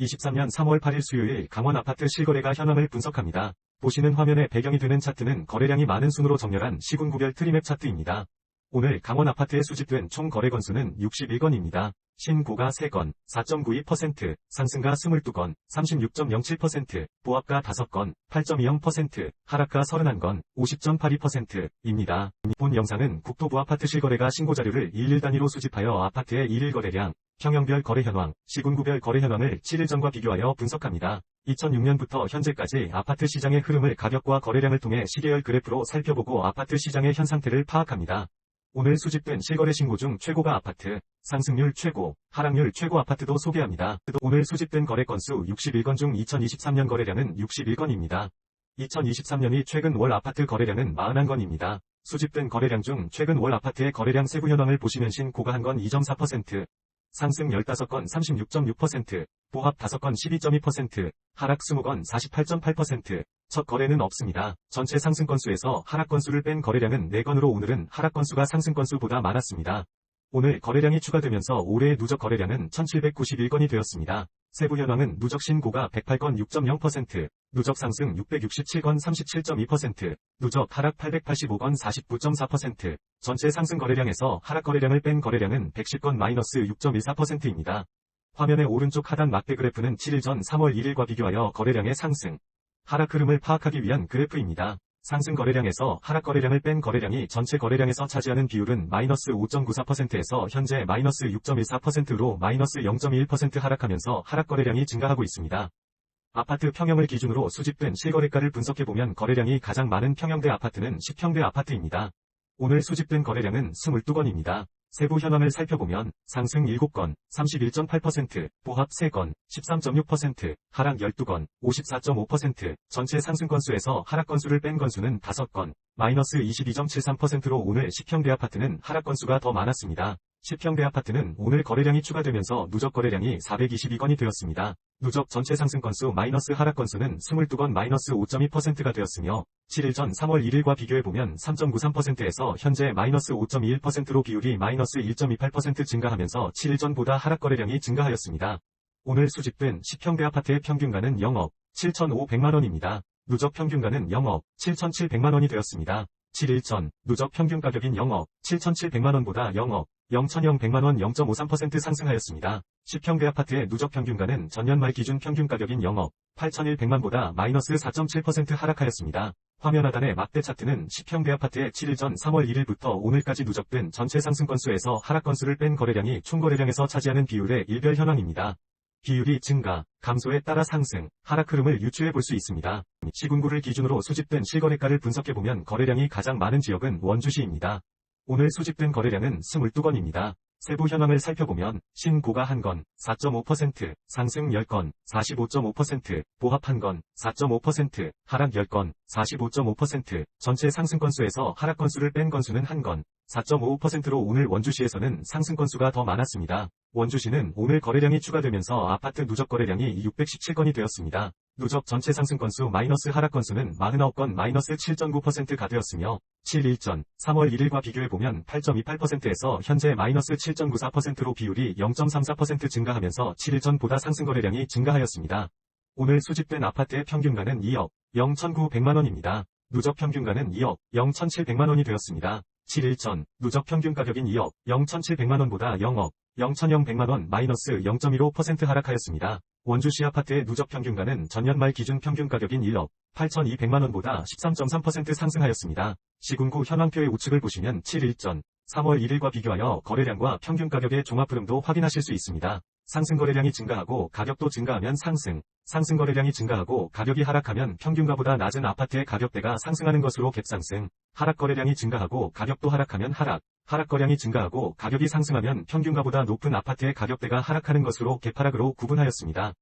23년 3월 8일 수요일 강원 아파트 실거래가 현황을 분석합니다. 보시는 화면에 배경이 되는 차트는 거래량이 많은 순으로 정렬한 시군구별 트리맵 차트입니다. 오늘 강원 아파트에 수집된 총 거래 건수는 61건입니다. 신고가 3건, 4.92%, 상승가 22건, 36.07%, 보합가 5건, 8.20%, 하락가 31건, 50.82%입니다. 본 영상은 국토부 아파트 실거래가 신고자료를 일일 단위로 수집하여 아파트의 일일 거래량, 평형별 거래 현황, 시군구별 거래 현황을 7일 전과 비교하여 분석합니다. 2006년부터 현재까지 아파트 시장의 흐름을 가격과 거래량을 통해 시계열 그래프로 살펴보고 아파트 시장의 현 상태를 파악합니다. 오늘 수집된 실거래 신고 중 최고가 아파트, 상승률 최고, 하락률 최고 아파트도 소개합니다. 오늘 수집된 거래 건수 61건 중 2023년 거래량은 61건입니다. 2023년이 최근 월 아파트 거래량은 41건입니다. 수집된 거래량 중 최근 월 아파트의 거래량 세부 현황을 보시면 신고가 1건 2.4%, 상승 15건 36.6%, 보합 5건 12.2%, 하락 20건 48.8%, 첫 거래는 없습니다. 전체 상승 건수에서 하락 건수를 뺀 거래량은 4건으로 오늘은 하락 건수가 상승 건수보다 많았습니다. 오늘 거래량이 추가되면서 올해의 누적 거래량은 1791건이 되었습니다. 세부 현황은 누적 신고가 108건 6.0%, 누적 상승 667건 37.2%, 누적 하락 885건 49.4%, 전체 상승 거래량에서 하락 거래량을 뺀 거래량은 110건 마이너스 6.14%입니다. 화면의 오른쪽 하단 막대 그래프는 7일 전 3월 1일과 비교하여 거래량의 상승, 하락 흐름을 파악하기 위한 그래프입니다. 상승 거래량에서 하락 거래량을 뺀 거래량이 전체 거래량에서 차지하는 비율은 마이너스 5.94%에서 현재 마이너스 6.14%로 마이너스 0.21% 하락하면서 하락 거래량이 증가하고 있습니다. 아파트 평형을 기준으로 수집된 실거래가를 분석해보면 거래량이 가장 많은 평형대 아파트는 10평대 아파트입니다. 오늘 수집된 거래량은 22건입니다. 세부 현황을 살펴보면 상승 7건, 31.8%, 보합 3건, 13.6%, 하락 12건, 54.5%, 전체 상승 건수에서 하락 건수를 뺀 건수는 5건, 마이너스 22.73%로 오늘 10평대 아파트는 하락 건수가 더 많았습니다. 10평대 아파트는 오늘 거래량이 추가되면서 누적 거래량이 422건이 되었습니다. 누적 전체 상승 건수 마이너스 하락 건수는 22건 마이너스 5.2%가 되었으며 7일 전 3월 1일과 비교해보면 3.93%에서 현재 마이너스 5.21%로 비율이 마이너스 1.28% 증가하면서 7일 전보다 하락 거래량이 증가하였습니다. 오늘 수집된 10평대 아파트의 평균가는 0억 7,500만원입니다. 누적 평균가는 0억 7,700만원이 되었습니다. 7일 전 누적 평균 가격인 0억 7,700만원보다 0억 0,100만원 0.53% 상승하였습니다. 10평대 아파트의 누적 평균가는 전년 말 기준 평균 가격인 0억 8,100만보다 마이너스 4.7% 하락하였습니다. 화면 하단의 막대 차트는 10평대 아파트의 7일 전 3월 1일부터 오늘까지 누적된 전체 상승 건수에서 하락 건수를 뺀 거래량이 총 거래량에서 차지하는 비율의 일별 현황입니다. 비율이 증가, 감소에 따라 상승, 하락 흐름을 유추해 볼 수 있습니다. 시군구를 기준으로 수집된 실거래가를 분석해보면 거래량이 가장 많은 지역은 원주시입니다. 오늘 수집된 거래량은 22건입니다. 세부 현황을 살펴보면 신고가 1건, 4.5%, 상승 10건, 45.5%, 보합 1건, 4.5%, 하락 10건, 45.5%, 전체 상승 건수에서 하락 건수를 뺀 건수는 1건, 4.55%로 오늘 원주시에서는 상승 건수가 더 많았습니다. 원주시는 오늘 거래량이 추가되면서 아파트 누적 거래량이 617건이 되었습니다. 누적 전체 상승 건수 마이너스 하락 건수는 49건 마이너스 7.9%가 되었으며 7일 전 3월 1일과 비교해보면 8.28%에서 현재 마이너스 7.94%로 비율이 0.34% 증가하면서 7일 전보다 상승 거래량이 증가하였습니다. 오늘 수집된 아파트의 평균가는 2억 0,900만원입니다. 누적 평균가는 2억 0,700만원이 되었습니다. 7일 전 누적 평균 가격인 2억 0,700만원보다 0억 0,100만원 마이너스 0.15% 하락하였습니다. 원주시 아파트의 누적 평균가는 전년 말 기준 평균 가격인 1억 8,200만원보다 13.3% 상승하였습니다. 시군구 현황표의 우측을 보시면 7일 전 3월 1일과 비교하여 거래량과 평균 가격의 종합 흐름도 확인하실 수 있습니다. 상승 거래량이 증가하고 가격도 증가하면 상승, 상승 거래량이 증가하고 가격이 하락하면 평균가보다 낮은 아파트의 가격대가 상승하는 것으로 갭상승, 하락 거래량이 증가하고 가격도 하락하면 하락, 하락 거래량이 증가하고 가격이 상승하면 평균가보다 높은 아파트의 가격대가 하락하는 것으로 갭하락으로 구분하였습니다.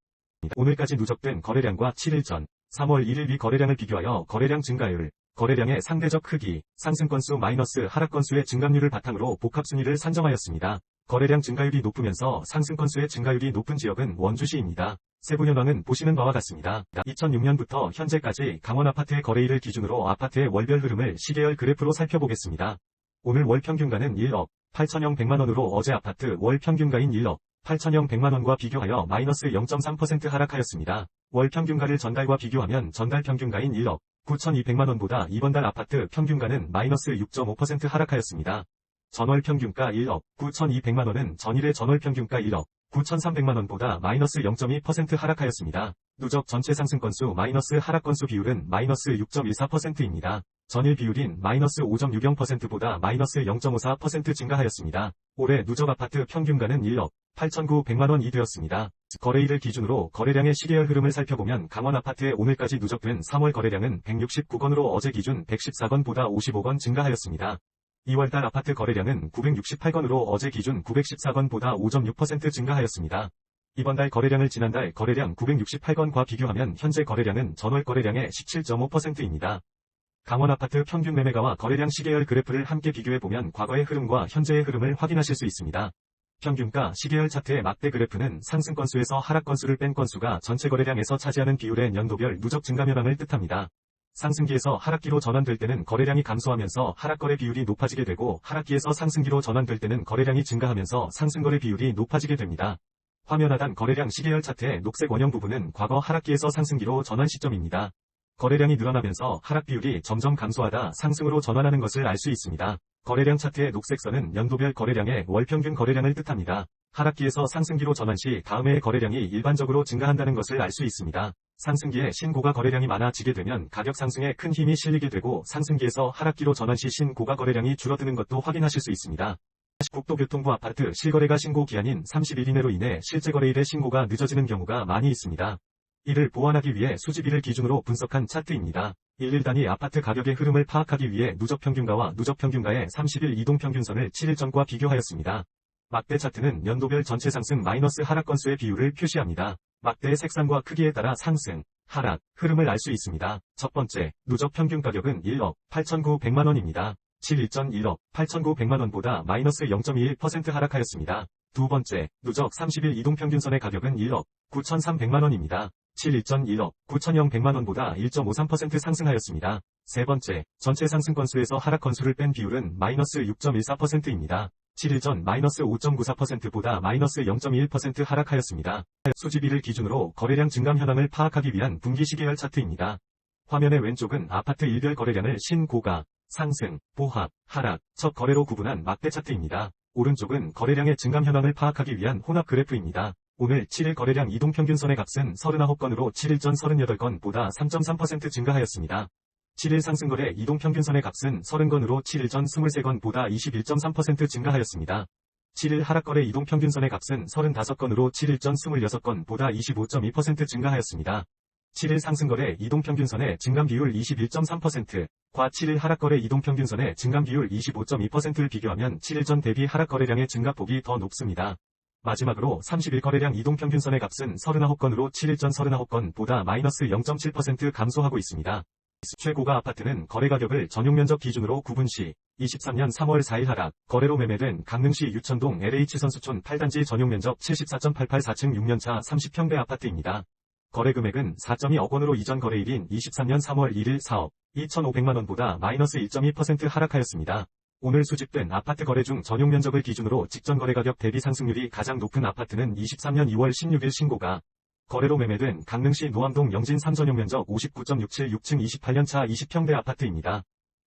오늘까지 누적된 거래량과 7일 전 3월 1일 위 거래량을 비교하여 거래량 증가율, 거래량의 상대적 크기, 상승 건수 마이너스 하락 건수의 증감률을 바탕으로 복합순위를 산정하였습니다. 거래량 증가율이 높으면서 상승 건수의 증가율이 높은 지역은 원주시입니다. 세부 현황은 보시는 바와 같습니다. 2006년부터 현재까지 강원 아파트의 거래일을 기준으로 아파트의 월별 흐름을 시계열 그래프로 살펴보겠습니다. 오늘 월 평균가는 1억 8,100만원으로 어제 아파트 월 평균가인 1억 8천형 100만원과 비교하여 마이너스 0.3% 하락하였습니다. 월 평균가를 전달과 비교하면 전달 평균가인 1억 9,200만원보다 이번 달 아파트 평균가는 마이너스 6.5% 하락하였습니다. 전월 평균가 1억 9,200만원은 전일의 전월 평균가 1억 9,300만원보다 마이너스 0.2% 하락하였습니다. 누적 전체 상승 건수 마이너스 하락 건수 비율은 마이너스 6.14%입니다. 전일 비율인 마이너스 5.60%보다 마이너스 0.54% 증가하였습니다. 올해 누적 아파트 평균가는 1억 8,900만원이 되었습니다. 거래일을 기준으로 거래량의 시계열 흐름을 살펴보면 강원 아파트의 오늘까지 누적된 3월 거래량은 169건으로 어제 기준 114건보다 55건 증가하였습니다. 2월달 아파트 거래량은 968건으로 어제 기준 914건보다 5.6% 증가하였습니다. 이번 달 거래량을 지난달 거래량 968건과 비교하면 현재 거래량은 전월 거래량의 17.5%입니다. 강원 아파트 평균 매매가와 거래량 시계열 그래프를 함께 비교해보면 과거의 흐름과 현재의 흐름을 확인하실 수 있습니다. 평균가 시계열 차트의 막대 그래프는 상승 건수에서 하락 건수를 뺀 건수가 전체 거래량에서 차지하는 비율의 연도별 누적 증가 현황을 뜻합니다. 상승기에서 하락기로 전환될 때는 거래량이 감소하면서 하락거래 비율이 높아지게 되고 하락기에서 상승기로 전환될 때는 거래량이 증가하면서 상승거래 비율이 높아지게 됩니다. 화면 하단 거래량 시계열 차트의 녹색 원형 부분은 과거 하락기에서 상승기로 전환 시점입니다. 거래량이 늘어나면서 하락 비율이 점점 감소하다 상승으로 전환하는 것을 알 수 있습니다. 거래량 차트의 녹색 선은 연도별 거래량의 월평균 거래량을 뜻합니다. 하락기에서 상승기로 전환 시 다음 해의 거래량이 일반적으로 증가한다는 것을 알 수 있습니다. 상승기에 신고가 거래량이 많아지게 되면 가격 상승에 큰 힘이 실리게 되고 상승기에서 하락기로 전환 시 신고가 거래량이 줄어드는 것도 확인하실 수 있습니다. 국토교통부 아파트 실거래가 신고 기한인 30일 이내로 인해 실제 거래일의 신고가 늦어지는 경우가 많이 있습니다. 이를 보완하기 위해 수집일을 기준으로 분석한 차트입니다. 일일 단위 아파트 가격의 흐름을 파악하기 위해 누적평균가와 누적평균가의 30일 이동평균선을 7일 전과 비교하였습니다. 막대 차트는 연도별 전체 상승 마이너스 하락 건수의 비율을 표시합니다. 막대의 색상과 크기에 따라 상승, 하락, 흐름을 알 수 있습니다. 첫 번째, 누적 평균 가격은 1억 8,900만원입니다. 7일 전 1억 8,900만원보다 마이너스 0.21% 하락하였습니다. 두 번째, 누적 30일 이동평균선의 가격은 1억 9,300만원입니다. 7일 전 1억 9,000만원보다 1.53% 상승하였습니다. 세 번째, 전체 상승 건수에서 하락 건수를 뺀 비율은 마이너스 6.14%입니다. 7일 전 마이너스 5.94%보다 마이너스 0.21% 하락하였습니다. 수집일을 기준으로 거래량 증감 현황을 파악하기 위한 분기 시계열 차트입니다. 화면의 왼쪽은 아파트 일별 거래량을 신고가, 상승, 보합, 하락, 첫 거래로 구분한 막대 차트입니다. 오른쪽은 거래량의 증감 현황을 파악하기 위한 혼합 그래프입니다. 오늘 7일 거래량 이동평균선의 값은 39건으로 7일 전 38건보다 3.3% 증가하였습니다. 7일 상승거래 이동평균선의 값은 30건으로 7일 전 23건보다 21.3% 증가하였습니다. 7일 하락거래 이동평균선의 값은 35건으로 7일 전 26건보다 25.2% 증가하였습니다. 7일 상승거래 이동평균선의 증감 비율 21.3%과 7일 하락거래 이동평균선의 증감 비율 25.2%를 비교하면 7일 전 대비 하락거래량의 증가폭이 더 높습니다. 마지막으로 30일 거래량 이동평균선의 값은 39건으로 7일 전 39건보다 마이너스 0.7% 감소하고 있습니다. 최고가 아파트는 거래가격을 전용면적 기준으로 구분 시 23년 3월 4일 하락, 거래로 매매된 강릉시 유천동 LH선수촌 8단지 전용면적 74.88 4층 6년차 30평대 아파트입니다. 거래금액은 4.2억 원으로 이전 거래일인 23년 3월 1일 4억 2,500만원보다 마이너스 1.2% 하락하였습니다. 오늘 수집된 아파트 거래 중 전용면적을 기준으로 직전 거래가격 대비 상승률이 가장 높은 아파트는 23년 2월 16일 신고가 거래로 매매된 강릉시 노암동 영진 3전용면적 59.67 6층 28년차 20평대 아파트입니다.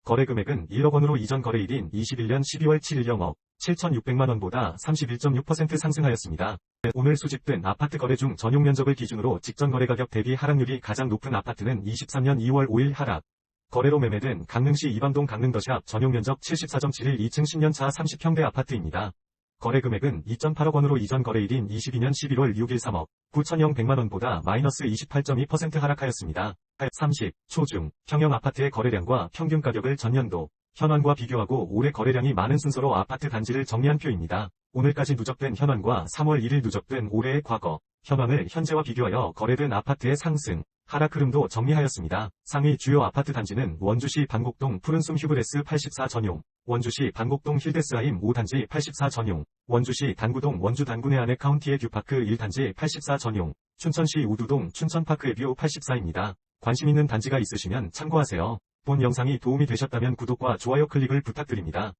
거래금액은 1억 원으로 이전 거래일인 21년 12월 7일 0억 7,600만원보다 31.6% 상승하였습니다. 오늘 수집된 아파트 거래 중 전용면적을 기준으로 직전 거래가격 대비 하락률이 가장 높은 아파트는 23년 2월 5일 하락. 거래로 매매된 강릉시 이방동 강릉더샵 전용면적 74.71 2층 10년차 30평대 아파트입니다. 거래금액은 2.8억 원으로 이전 거래일인 22년 11월 6일 3억 9,100만원보다 마이너스 28.2% 하락하였습니다. 30. 초중, 평형 아파트의 거래량과 평균 가격을 전년도, 현황과 비교하고 올해 거래량이 많은 순서로 아파트 단지를 정리한 표입니다. 오늘까지 누적된 현황과 3월 1일 누적된 올해의 과거, 현황을 현재와 비교하여 거래된 아파트의 상승, 하락 흐름도 정리하였습니다. 상위 주요 아파트 단지는 원주시 반곡동 푸른숨 휴브레스 84 전용, 원주시 반곡동 힐데스하임 5단지 84 전용, 원주시 단구동 원주 단군의 안에 카운티의 뷰파크 1단지 84 전용, 춘천시 우두동 춘천파크의 뷰 84입니다. 관심 있는 단지가 있으시면 참고하세요. 본 영상이 도움이 되셨다면 구독과 좋아요 클릭을 부탁드립니다.